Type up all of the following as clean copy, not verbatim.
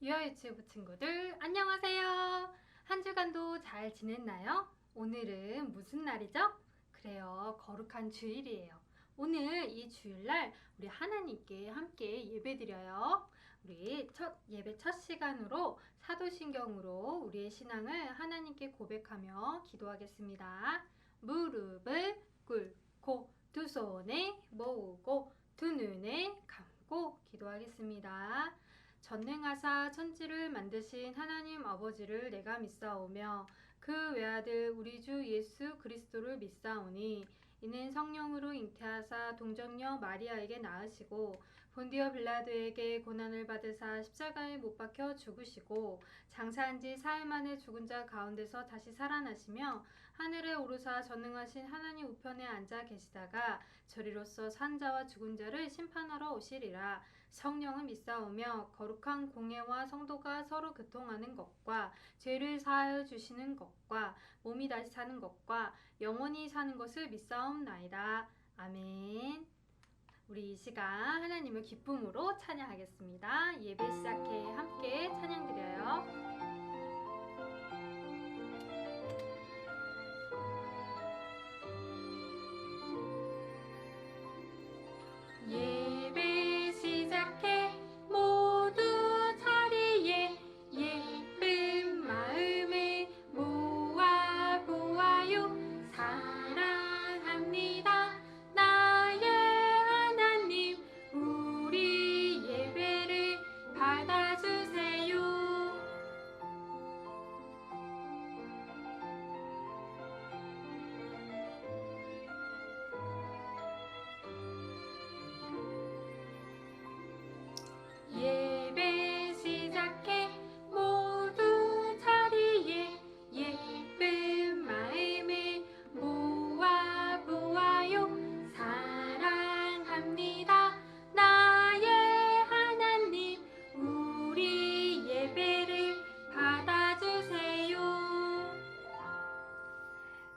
유아유치부 친구들 안녕하세요. 한 주간도 잘 지냈나요? 오늘은 무슨 날이죠? 그래요, 거룩한 주일이에요. 오늘 이 주일날 우리 하나님께 함께 예배드려요. 우리 예배 첫 시간으로 사도신경으로 우리의 신앙을 하나님께 고백하며 기도하겠습니다. 무릎을 꿇고 두 손에 모으고 두 눈에 감고 기도하겠습니다. 전능하사 천지를 만드신 하나님 아버지를 내가 믿사오며 그 외아들 우리 주 예수 그리스도를 믿사오니 이는 성령으로 잉태하사 동정녀 마리아에게 낳으시고 본디오 빌라도에게 고난을 받으사 십자가에 못 박혀 죽으시고 장사한 지 사흘 만에 죽은 자 가운데서 다시 살아나시며 하늘에 오르사 전능하신 하나님 우편에 앉아 계시다가 저리로서 산 자와 죽은 자를 심판하러 오시리라. 성령을 믿사오며 거룩한 공예와 성도가 서로 교통하는 것과 죄를 사하여 주시는 것과 몸이 다시 사는 것과 영원히 사는 것을 믿사옵나이다. 아멘. 우리 이 시간 하나님을 기쁨으로 찬양하겠습니다. 예배 시작해 함께 찬양드려요. 예배 시작해 모두 자리에 예쁜 마음을 모아 보아요. 사랑합니다 나의 하나님, 우리 예배를 받아주세요. 예배 시작해 모두 자리에 예쁜 마음을 모아 보아요. 사랑합니다 나의 하나님, 우리 예배를 받아주세요.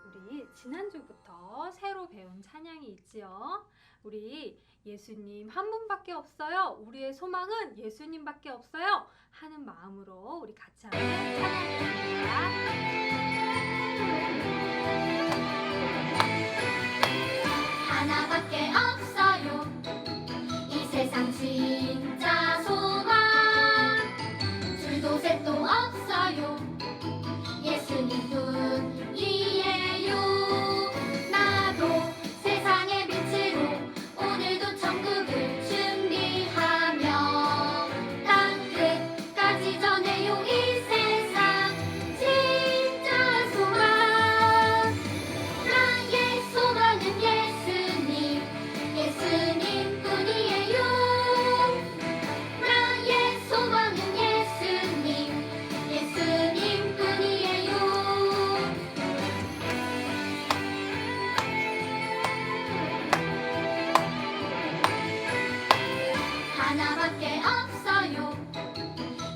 우리 지난주부터 새로 배운 찬양이 있지요. 우리 예수님 한 분밖에 없어요. 우리의 소망은 예수님밖에 없어요. 하는 마음으로 우리 같이 한번 찬양해봅니다. 하나밖에 없어요 이 세상 진짜 소망, 줄도 셋도 없어요 예수님뿐이에요. 나도 세상의 빛으로 오늘도 천국을 준비하며 땅 끝까지 전해요 이 세상 진짜 소망. 나의 소망은 예수님, 예수님뿐이에요. 나의 소망은 예수님, 예수님뿐이에요. 하나밖에 없어요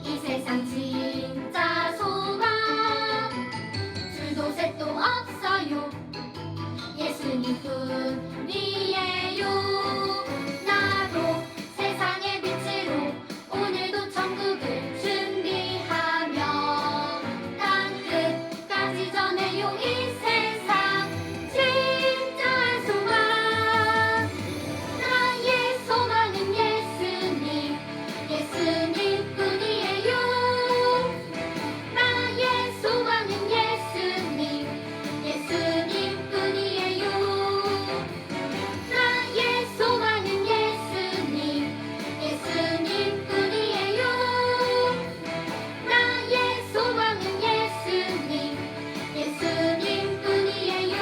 이 세상 진짜 소망, 줄도 셋도 없어요 예수님뿐이에요. 나도 세상의 빛으로 오늘도 천국을 준비하며 땅 끝까지 전해요 이 세상 진짜 소망. 나의 소망은 예수님, 예수님뿐이에요. 나의 소망은 예수님, 예수님뿐이에요. 나의 소망은 예수님, 예수님뿐이에요. 나의 소망은 예수님, 예수님뿐이에요.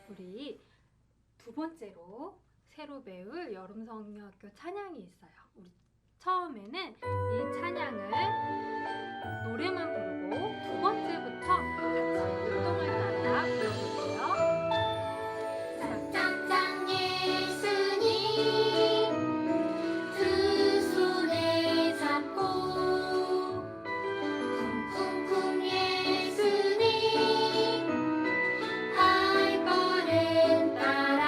우리 두 번째로 새로 배울 여름성경학교 찬양이 있어요. 우리 처음에는 이 찬양을 노래만 부르고 두 번째부터 같이 율동을 따라 불러볼게요. 짱짱 예수님 두 손에 잡고 쿵쿵쿵 예수님 발걸음 따라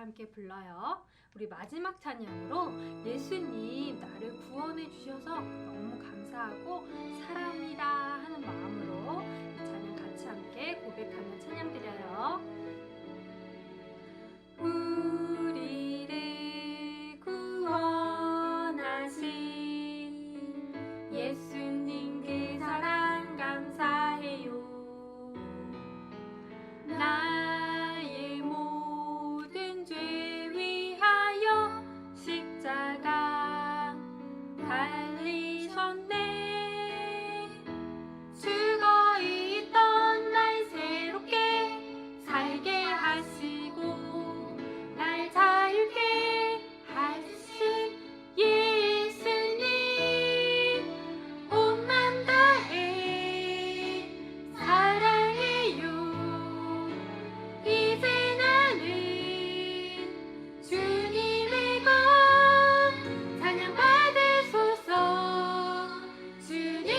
함께 불러요. 우리 마지막 찬양으로 예수님 나를 구원해 주셔서 너무 감사하고 사랑합니다 하는 마음으로 이 찬양 같이 함께 고백하며 찬양 드려요. 우리를 구원하신 예수님 그 사랑 감사해요. 나의 모든 죄 위하여 십자가 달리셨네. 죽어 있던 날 새롭게 살게 하시고 날 자유케 하신 예수님 온 맘 다해 사랑해요. 이제 나는 주님의 것 찬양 받으소서. 주님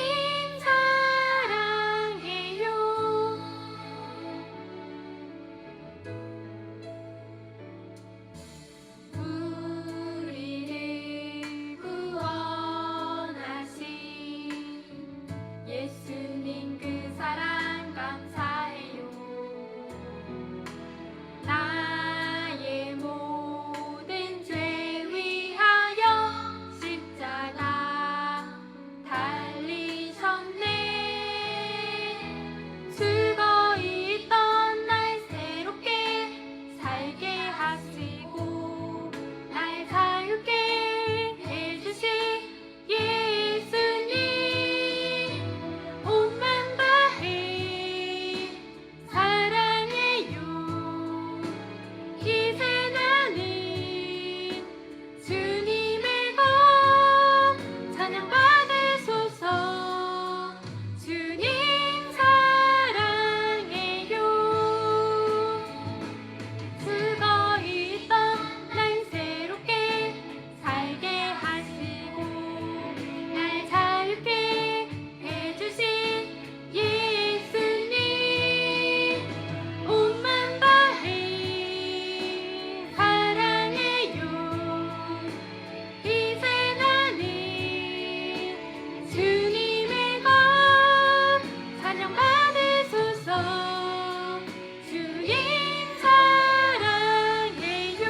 사랑해요. 우리를 구원하신 예수님 그 사랑 감사해요. 나의 모든 죄 위하여 십자가 달리셨네. 죽어 있던 날 새롭게 살게 하시고 날 자유케 해주신 예수님 온 맘 다해 사랑해요. 이제 나는 주님의 것 찬양 받으소서. 주님 사랑해요. 죽어 있던 날 새롭게 살게 하시고 날 자유케 해주신 예수님 온 맘 다해 사랑해요. 이제 나는 주님의 것 찬양 받으소서. 주님 사랑해요.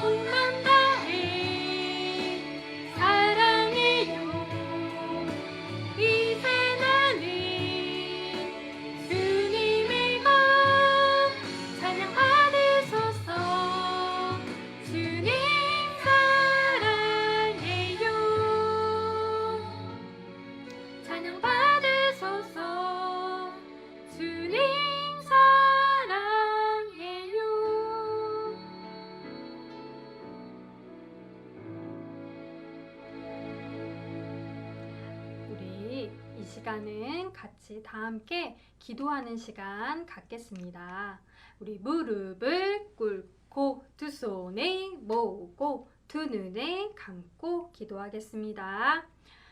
온 맘 다해 사랑해요. 이제 나는 주님의 것 찬양 받으소서. 주님 사랑해요. 찬양 받으소서. 주님 사랑해요. 우리 이 시간은 같이 다 함께 기도하는 시간 갖겠습니다. 우리 무릎을 꿇고 두 손에 모으고 두 눈에 감고 기도하겠습니다.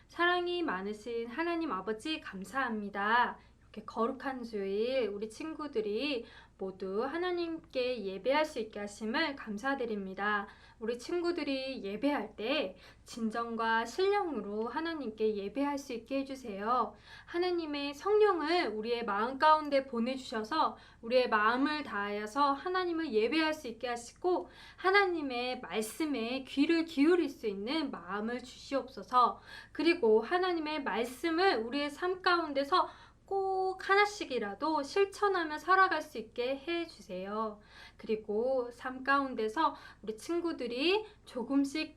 사랑이 많으신 하나님 아버지 감사합니다. 이렇게 거룩한 주일 우리 친구들이 모두 하나님께 예배할 수 있게 하심을 감사드립니다. 우리 친구들이 예배할 때 진정과 신령으로 하나님께 예배할 수 있게 해주세요. 하나님의 성령을 우리의 마음 가운데 보내주셔서 우리의 마음을 다하여서 하나님을 예배할 수 있게 하시고 하나님의 말씀에 귀를 기울일 수 있는 마음을 주시옵소서. 그리고 하나님의 말씀을 우리의 삶 가운데서 꼭 하나씩이라도 실천하며 살아갈 수 있게 해주세요. 그리고 삶 가운데서 우리 친구들이 조금씩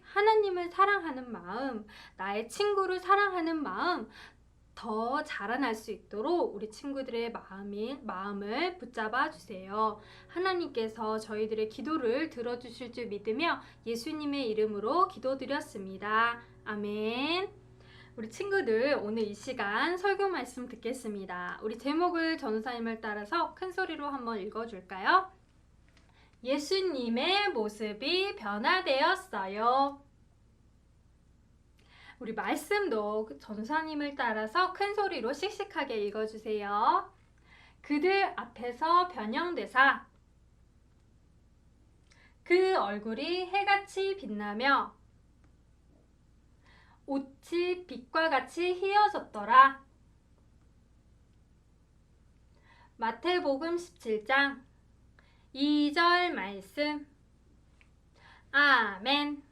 하나님을 사랑하는 마음, 나의 친구를 사랑하는 마음 더 자라날 수 있도록 우리 친구들의 마음을 붙잡아 주세요. 하나님께서 저희들의 기도를 들어주실 줄 믿으며 예수님의 이름으로 기도드렸습니다. 아멘. 우리 친구들 오늘 이 시간 설교 말씀 듣겠습니다. 우리 제목을 전도사님을 따라서 큰 소리로 한번 읽어줄까요? 예수님의 모습이 변화되었어요. 우리 말씀도 전도사님을 따라서 큰 소리로 씩씩하게 읽어주세요. 그들 앞에서 변형되사 그 얼굴이 해같이 빛나며 옷이 빛과 같이 희어졌더라. 마태복음 17장 2절 말씀. 아멘.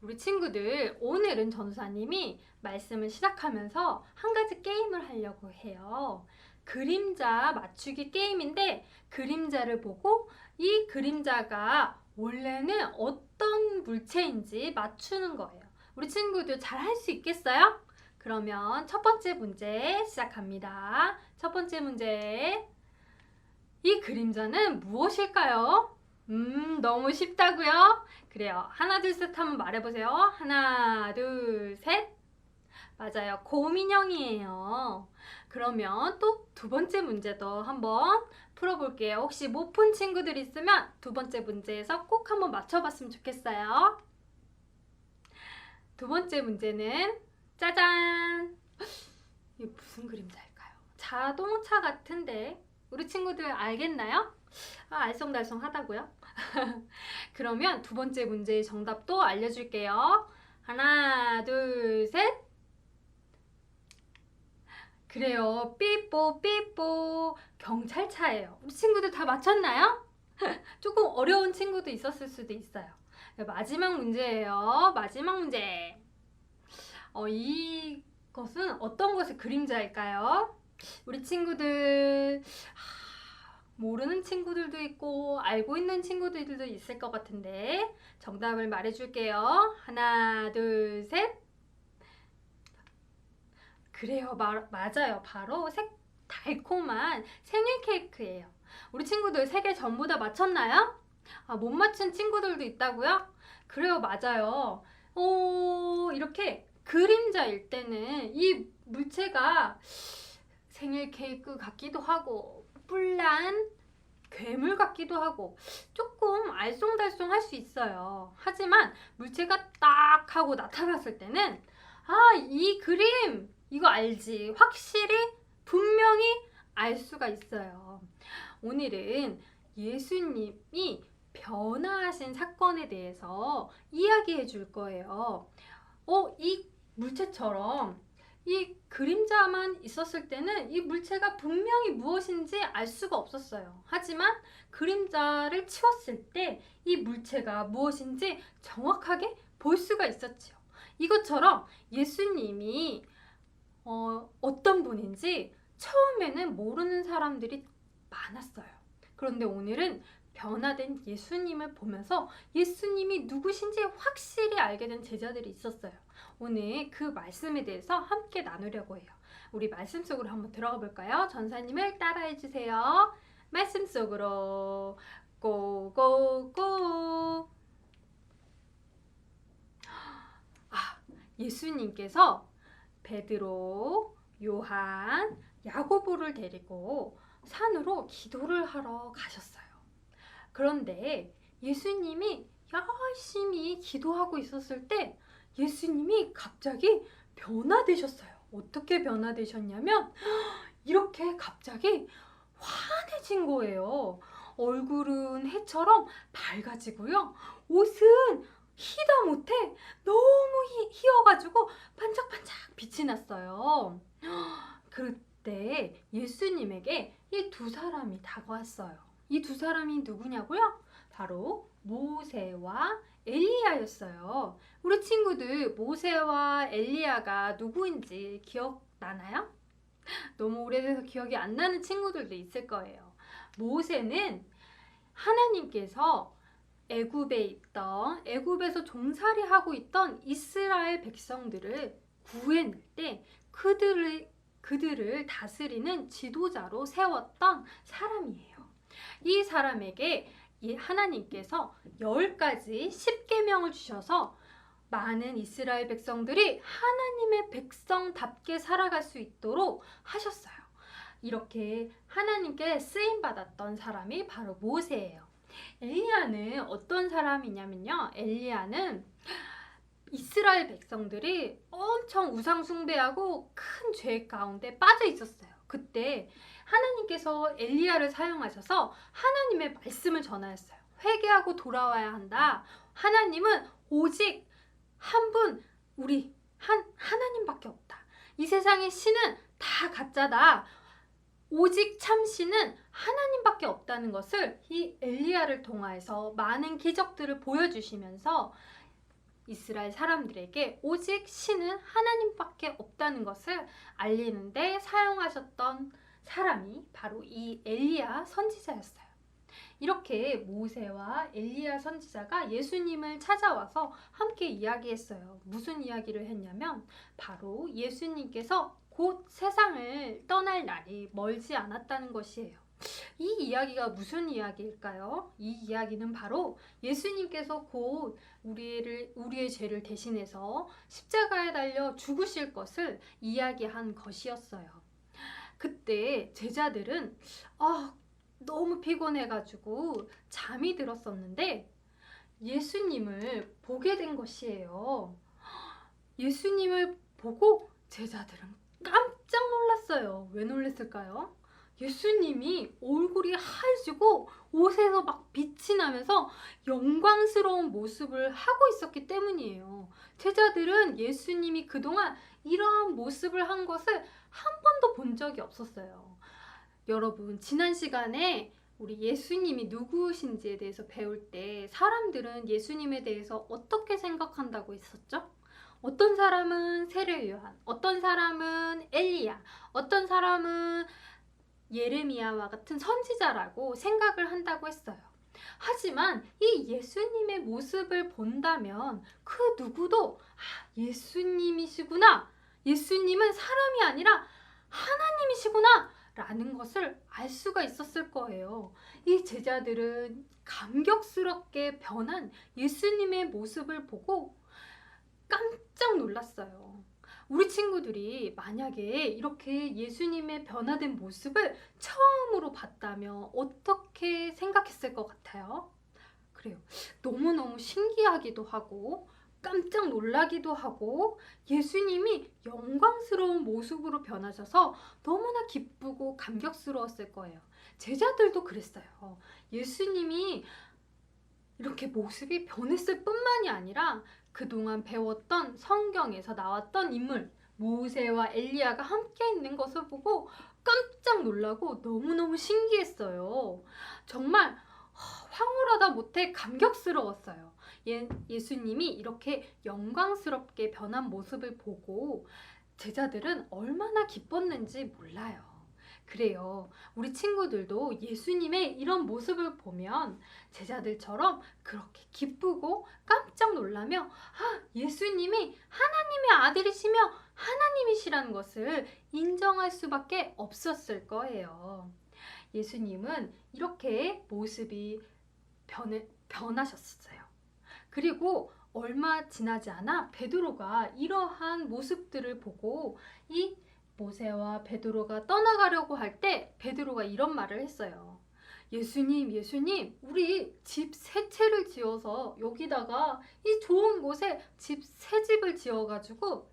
우리 친구들, 오늘은 전도사님이 말씀을 시작하면서 한 가지 게임을 하려고 해요. 그림자 맞추기 게임인데, 그림자를 보고 이 그림자가 원래는 어떤 물체인지 맞추는 거예요. 우리 친구들 잘 할 수 있겠어요? 그러면 첫 번째 문제 시작합니다. 첫 번째 문제. 이 그림자는 무엇일까요? 너무 쉽다고요? 그래요. 하나, 둘, 셋 한번 말해보세요. 하나, 둘, 셋. 맞아요. 곰인형이에요. 그러면 또 두 번째 문제도 한번 풀어볼게요. 혹시 못 푼 친구들 있으면 두 번째 문제에서 꼭 한번 맞춰봤으면 좋겠어요. 두 번째 문제는 짜잔! 이게 무슨 그림자일까요? 자동차 같은데 우리 친구들 알겠나요? 알쏭달쏭하다고요? 그러면 두 번째 문제의 정답도 알려줄게요. 하나, 둘, 셋. 그래요. 삐뽀 삐뽀 경찰차예요. 우리 친구들 다 맞췄나요? 조금 어려운 친구도 있었을 수도 있어요. 마지막 문제예요. 마지막 문제. 이것은 어떤 것의 그림자일까요? 우리 친구들 모르는 친구들도 있고 알고 있는 친구들도 있을 것 같은데 정답을 말해줄게요. 하나, 둘, 셋. 그래요. 맞아요. 바로 달콤한 생일 케이크예요. 우리 친구들 3개 전부 다 맞췄나요? 못 맞춘 친구들도 있다고요? 그래요. 맞아요. 이렇게 그림자일 때는 이 물체가 생일 케이크 같기도 하고 뿔난 괴물 같기도 하고 조금 알쏭달쏭 할 수 있어요. 하지만 물체가 딱 하고 나타났을 때는 이 그림 이거 알지? 확실히 분명히 알 수가 있어요. 오늘은 예수님이 변화하신 사건에 대해서 이야기해 줄 거예요. 이 물체처럼 이 그림자만 있었을 때는 이 물체가 분명히 무엇인지 알 수가 없었어요. 하지만 그림자를 치웠을 때 이 물체가 무엇인지 정확하게 볼 수가 있었죠. 이것처럼 예수님이 어떤 분인지 처음에는 모르는 사람들이 많았어요. 그런데 오늘은 변화된 예수님을 보면서 예수님이 누구신지 확실히 알게 된 제자들이 있었어요. 오늘 그 말씀에 대해서 함께 나누려고 해요. 우리 말씀 속으로 한번 들어가 볼까요? 전사님을 따라해 주세요. 말씀 속으로 고고고. 예수님께서 베드로, 요한, 야고보를 데리고 산으로 기도를 하러 가셨어요. 그런데 예수님이 열심히 기도하고 있었을 때 예수님이 갑자기 변화되셨어요. 어떻게 변화되셨냐면 이렇게 갑자기 환해진 거예요. 얼굴은 해처럼 밝아지고요. 옷은 희다 못해 너무 희어가지고 반짝반짝 빛이 났어요. 그때 예수님에게 이 두 사람이 다가왔어요. 이 두 사람이 누구냐고요? 바로 모세와 엘리야였어요. 우리 친구들 모세와 엘리야가 누구인지 기억나나요? 너무 오래돼서 기억이 안 나는 친구들도 있을 거예요. 모세는 하나님께서 애굽에서 종살이하고 있던 이스라엘 백성들을 구해낼 때 그들을 다스리는 지도자로 세웠던 사람이에요. 이 사람에게 하나님께서 10가지 10계명을 주셔서 많은 이스라엘 백성들이 하나님의 백성답게 살아갈 수 있도록 하셨어요. 이렇게 하나님께 쓰임받았던 사람이 바로 모세예요. 엘리야는 어떤 사람이냐면요. 엘리야는 이스라엘 백성들이 엄청 우상 숭배하고 큰 죄 가운데 빠져 있었어요. 그때 하나님께서 엘리야를 사용하셔서 하나님의 말씀을 전하였어요. 회개하고 돌아와야 한다. 하나님은 오직 한 분, 우리 하나님밖에 없다. 이 세상의 신은 다 가짜다. 오직 참 신은 하나님밖에 없다는 것을 이 엘리야를 통하여서 많은 기적들을 보여주시면서 이스라엘 사람들에게 오직 신은 하나님밖에 없다는 것을 알리는데 사용하셨던 사람이 바로 이 엘리야 선지자였어요. 이렇게 모세와 엘리야 선지자가 예수님을 찾아와서 함께 이야기했어요. 무슨 이야기를 했냐면 바로 예수님께서 곧 세상을 떠날 날이 멀지 않았다는 것이에요. 이 이야기가 무슨 이야기일까요? 이 이야기는 바로 예수님께서 곧 우리의 죄를 대신해서 십자가에 달려 죽으실 것을 이야기한 것이었어요. 그때 제자들은 너무 피곤해가지고 잠이 들었었는데 예수님을 보게 된 것이에요. 예수님을 보고 제자들은 깜짝 놀랐어요. 왜 놀랐을까요? 예수님이 얼굴이 하얘지고 옷에서 막 빛이 나면서 영광스러운 모습을 하고 있었기 때문이에요. 제자들은 예수님이 그동안 이러한 모습을 한 것을 한 번도 본 적이 없었어요. 여러분, 지난 시간에 우리 예수님이 누구신지에 대해서 배울 때 사람들은 예수님에 대해서 어떻게 생각한다고 했었죠? 어떤 사람은 세례 요한, 어떤 사람은 엘리야, 어떤 사람은 예레미야와 같은 선지자라고 생각을 한다고 했어요. 하지만 이 예수님의 모습을 본다면 그 누구도 예수님이시구나, 예수님은 사람이 아니라 하나님이시구나 라는 것을 알 수가 있었을 거예요. 이 제자들은 감격스럽게 변한 예수님의 모습을 보고 깜짝 놀랐어요. 우리 친구들이 만약에 이렇게 예수님의 변화된 모습을 처음으로 봤다면 어떻게 생각했을 것 같아요? 그래요. 너무너무 신기하기도 하고 깜짝 놀라기도 하고 예수님이 영광스러운 모습으로 변하셔서 너무나 기쁘고 감격스러웠을 거예요. 제자들도 그랬어요. 예수님이 이렇게 모습이 변했을 뿐만이 아니라 그동안 배웠던 성경에서 나왔던 인물 모세와 엘리야가 함께 있는 것을 보고 깜짝 놀라고 너무너무 신기했어요. 정말 황홀하다 못해 감격스러웠어요. 예수님이 이렇게 영광스럽게 변한 모습을 보고 제자들은 얼마나 기뻤는지 몰라요. 그래요. 우리 친구들도 예수님의 이런 모습을 보면 제자들처럼 그렇게 기쁘고 깜짝 놀라며 예수님이 하나님의 아들이시며 하나님이시라는 것을 인정할 수밖에 없었을 거예요. 예수님은 이렇게 모습이 변하셨어요. 그리고 얼마 지나지 않아 베드로가 이러한 모습들을 보고 이 모세와 베드로가 떠나가려고 할 때 베드로가 이런 말을 했어요. 예수님, 우리 집 세 채를 지어서 여기다가 이 좋은 곳에 새 집을 지어가지고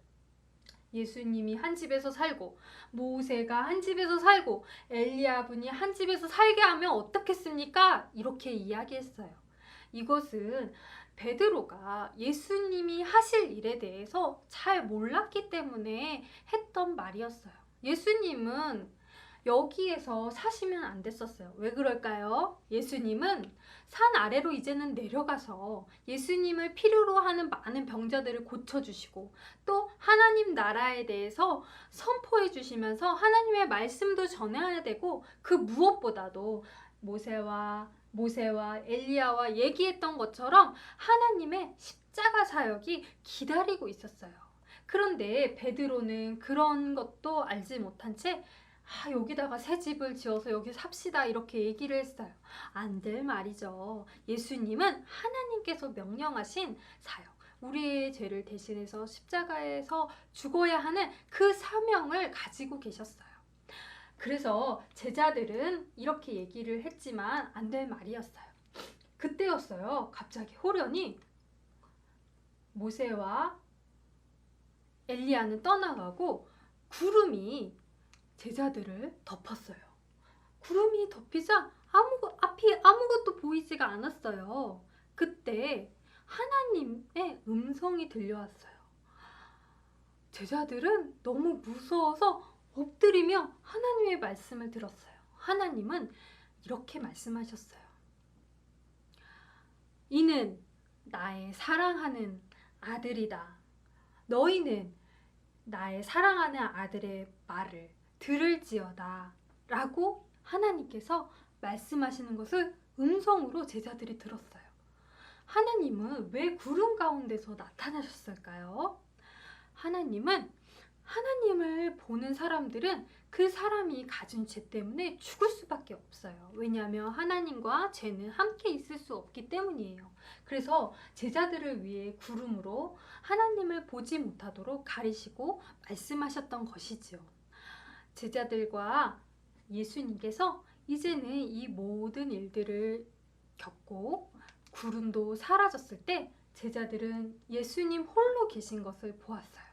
예수님이 한 집에서 살고 모세가 한 집에서 살고 엘리야 분이 한 집에서 살게 하면 어떻겠습니까? 이렇게 이야기했어요. 이것은 베드로가 예수님이 하실 일에 대해서 잘 몰랐기 때문에 했던 말이었어요. 예수님은 여기에서 사시면 안 됐었어요. 왜 그럴까요? 예수님은 산 아래로 이제는 내려가서 예수님을 필요로 하는 많은 병자들을 고쳐주시고 또 하나님 나라에 대해서 선포해 주시면서 하나님의 말씀도 전해야 되고 그 무엇보다도 모세와 엘리야와 얘기했던 것처럼 하나님의 십자가 사역이 기다리고 있었어요. 그런데 베드로는 그런 것도 알지 못한 채 여기다가 새 집을 지어서 여기 삽시다 이렇게 얘기를 했어요. 안 될 말이죠. 예수님은 하나님께서 명령하신 사역, 우리의 죄를 대신해서 십자가에서 죽어야 하는 그 사명을 가지고 계셨어요. 그래서 제자들은 이렇게 얘기를 했지만 안 될 말이었어요. 그때였어요. 갑자기 호련히 모세와 엘리야는 떠나가고 구름이 제자들을 덮었어요. 구름이 덮이자 앞이 아무것도 보이지가 않았어요. 그때 하나님의 음성이 들려왔어요. 제자들은 너무 무서워서 엎드리며 하나님의 말씀을 들었어요. 하나님은 이렇게 말씀하셨어요. 이는 나의 사랑하는 아들이다. 너희는 나의 사랑하는 아들의 말을 들을지어다. 라고 하나님께서 말씀하시는 것을 음성으로 제자들이 들었어요. 하나님은 왜 구름 가운데서 나타나셨을까요? 하나님을 보는 사람들은 그 사람이 가진 죄 때문에 죽을 수밖에 없어요. 왜냐하면 하나님과 죄는 함께 있을 수 없기 때문이에요. 그래서 제자들을 위해 구름으로 하나님을 보지 못하도록 가리시고 말씀하셨던 것이지요. 제자들과 예수님께서 이제는 이 모든 일들을 겪고 구름도 사라졌을 때 제자들은 예수님 홀로 계신 것을 보았어요.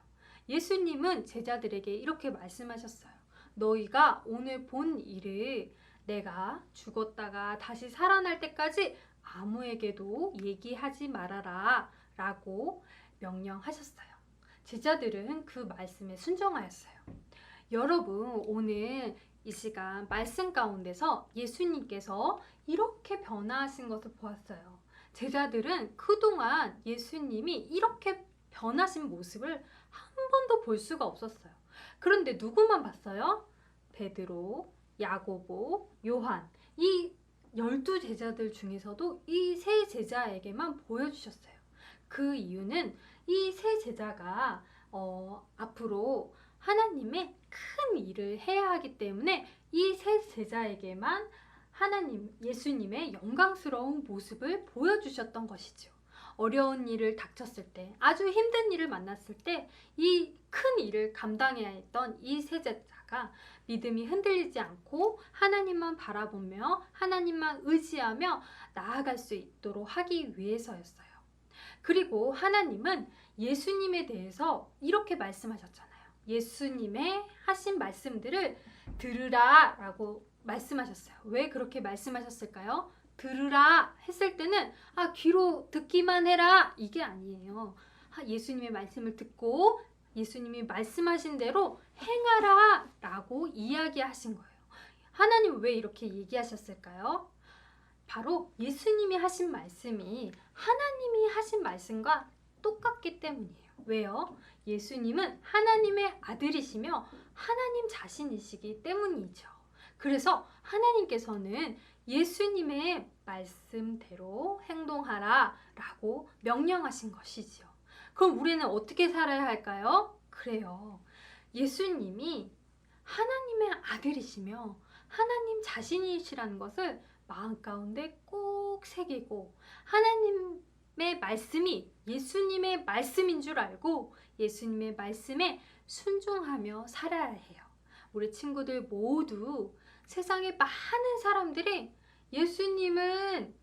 예수님은 제자들에게 이렇게 말씀하셨어요. 너희가 오늘 본 일을 내가 죽었다가 다시 살아날 때까지 아무에게도 얘기하지 말아라 라고 명령하셨어요. 제자들은 그 말씀에 순종하였어요. 여러분, 오늘 이 시간 말씀 가운데서 예수님께서 이렇게 변화하신 것을 보았어요. 제자들은 그동안 예수님이 이렇게 변하신 모습을 한 번도 볼 수가 없었어요. 그런데 누구만 봤어요? 베드로, 야고보, 요한, 이 12 제자들 중에서도 이 세 제자에게만 보여주셨어요. 그 이유는 이 세 제자가 앞으로 하나님의 큰 일을 해야 하기 때문에 이 세 제자에게만 예수님의 영광스러운 모습을 보여주셨던 것이죠. 어려운 일을 닥쳤을 때, 아주 힘든 일을 만났을 때 이 큰 일을 감당해야 했던 이 세 제자가 믿음이 흔들리지 않고 하나님만 바라보며 하나님만 의지하며 나아갈 수 있도록 하기 위해서였어요. 그리고 하나님은 예수님에 대해서 이렇게 말씀하셨잖아요. 예수님의 하신 말씀들을 들으라 라고 말씀하셨어요. 왜 그렇게 말씀하셨을까요? 들으라 했을 때는 귀로 듣기만 해라 이게 아니에요. 예수님의 말씀을 듣고 예수님이 말씀하신 대로 행하라 라고 이야기하신 거예요. 하나님 왜 이렇게 얘기하셨을까요? 바로 예수님이 하신 말씀이 하나님이 하신 말씀과 똑같기 때문이에요. 왜요? 예수님은 하나님의 아들이시며 하나님 자신이시기 때문이죠. 그래서 하나님께서는 예수님의 말씀대로 행동하라 라고 명령하신 것이지요. 그럼 우리는 어떻게 살아야 할까요? 그래요. 예수님이 하나님의 아들이시며 하나님 자신이시라는 것을 마음 가운데 꼭 새기고 하나님의 말씀이 예수님의 말씀인 줄 알고 예수님의 말씀에 순종하며 살아야 해요. 우리 친구들 모두 세상에 많은 사람들이 예수님은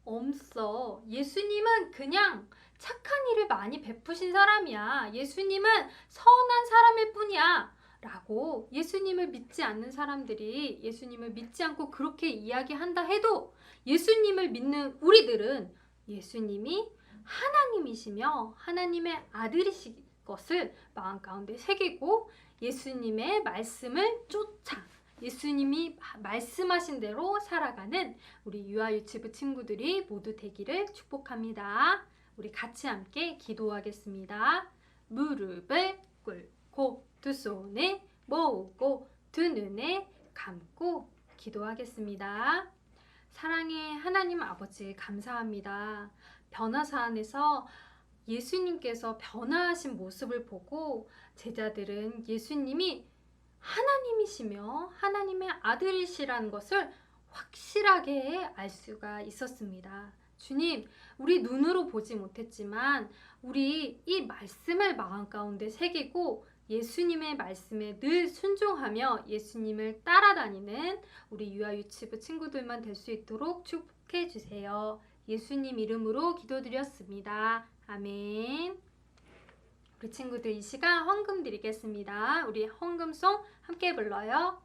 없어. 예수님은 그냥 착한 일을 많이 베푸신 사람이야. 예수님은 선한 사람일 뿐이야. 라고 예수님을 믿지 않는 사람들이 예수님을 믿지 않고 그렇게 이야기한다 해도 예수님을 믿는 우리들은 예수님이 하나님이시며 하나님의 아들이신 것을 마음 가운데 새기고 예수님의 말씀을 쫓아 예수님이 말씀하신 대로 살아가는 우리 유아유치부 친구들이 모두 되기를 축복합니다. 우리 같이 함께 기도하겠습니다. 무릎을 꿇고 두 손을 모으고 두 눈을 감고 기도하겠습니다. 사랑의 하나님 아버지 감사합니다. 변화사 안에서 예수님께서 변화하신 모습을 보고 제자들은 예수님이 하나님이시며 하나님의 아들이시라는 것을 확실하게 알 수가 있었습니다. 주님, 우리 눈으로 보지 못했지만 우리 이 말씀을 마음 가운데 새기고 예수님의 말씀에 늘 순종하며 예수님을 따라다니는 우리 유아유치부 친구들만 될 수 있도록 축복해 주세요. 예수님 이름으로 기도드렸습니다. 아멘. 우리 친구들 이 시간 헌금 드리겠습니다. 우리 헌금송 함께 불러요.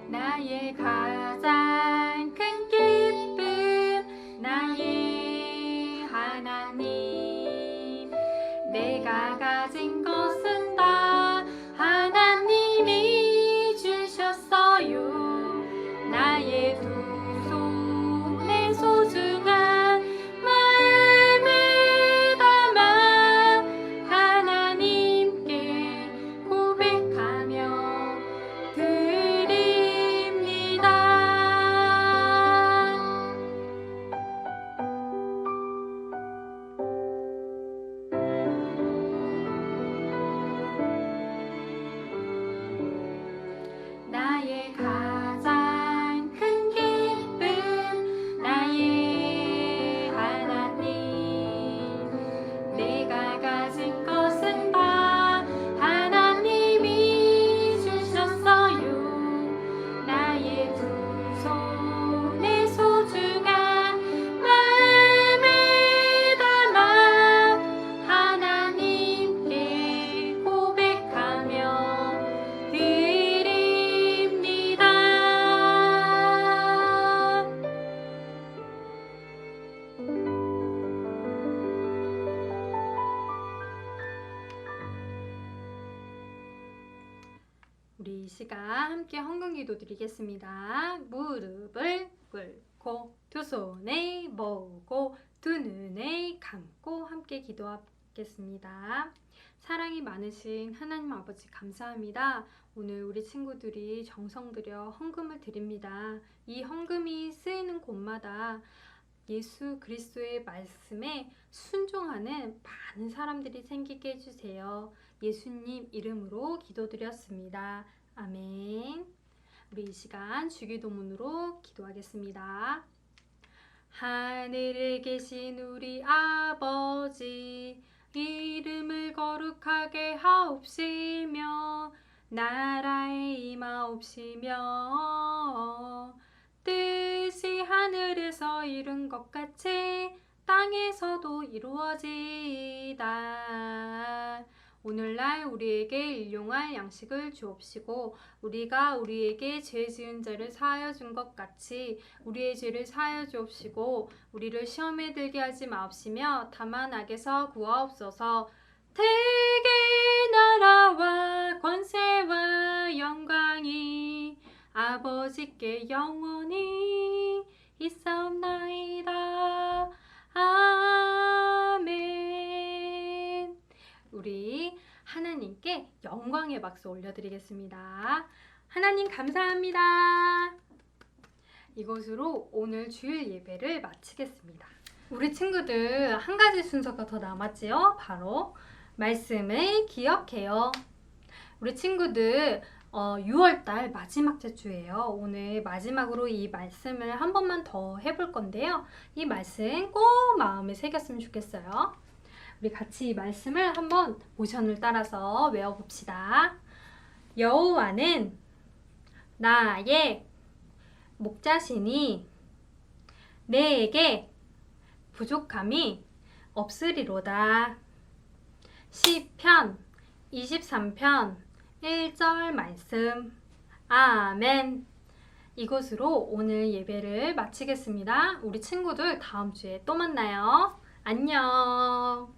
나의 가장 큰 기쁨 나의 하나님 내가 가진 것은 다 하나님이 주셨어요. 나의 두 손에 소중한 마음을 담아 하나님께 고백하며 드립니다. 나의 가장 큰 기쁨 나의 하나님 내가 가진 것은 다 하나님이 주셨어요. 나의 두 손에 소중한 마음을 담아 하나님께 고백하며 드립니다. 우리 이 시간 함께 헌금기도 드리겠습니다. 무릎을 꿇고 두 손에 모으고 두 눈을 감고 함께 기도하겠습니다. 사랑이 많으신 하나님 아버지 감사합니다. 오늘 우리 친구들이 정성 들여 헌금을 드립니다. 이 헌금이 쓰이는 곳마다 예수 그리스도의 말씀에 순종하는 많은 사람들이 생기게 해주세요. 예수님 이름으로 기도드렸습니다. 아멘. 우리 이 시간 주기도문으로 기도하겠습니다. 하늘에 계신 우리 아버지 이름을 거룩하게 하옵시며 나라에 임하옵시며 뜻이 하늘에서 이룬 것 같이 땅에서도 이루어지이다. 오늘날 우리에게 일용할 양식을 주옵시고 우리가 우리에게 죄 지은 자를 사하여 준 것 같이 우리의 죄를 사하여 주옵시고 우리를 시험에 들게 하지 마옵시며 다만 악에서 구하옵소서. 대개 나라와 권세와 영광이 아버지께 영원히 있사옵나이다. 아멘. 우리 하나님께 영광의 박수 올려드리겠습니다. 하나님 감사합니다. 이것으로 오늘 주일 예배를 마치겠습니다. 우리 친구들 한 가지 순서가 더 남았지요? 바로 말씀을 기억해요. 우리 친구들 6월달 마지막 주예요. 오늘 마지막으로 이 말씀을 한 번만 더 해볼 건데요. 이 말씀 꼭 마음에 새겼으면 좋겠어요. 우리 같이 이 말씀을 한번 모션을 따라서 외워봅시다. 여호와는 나의 목자시니 내게 부족함이 없으리로다. 시편 23편 1절 말씀. 아멘. 이것으로 오늘 예배를 마치겠습니다. 우리 친구들 다음 주에 또 만나요. 안녕.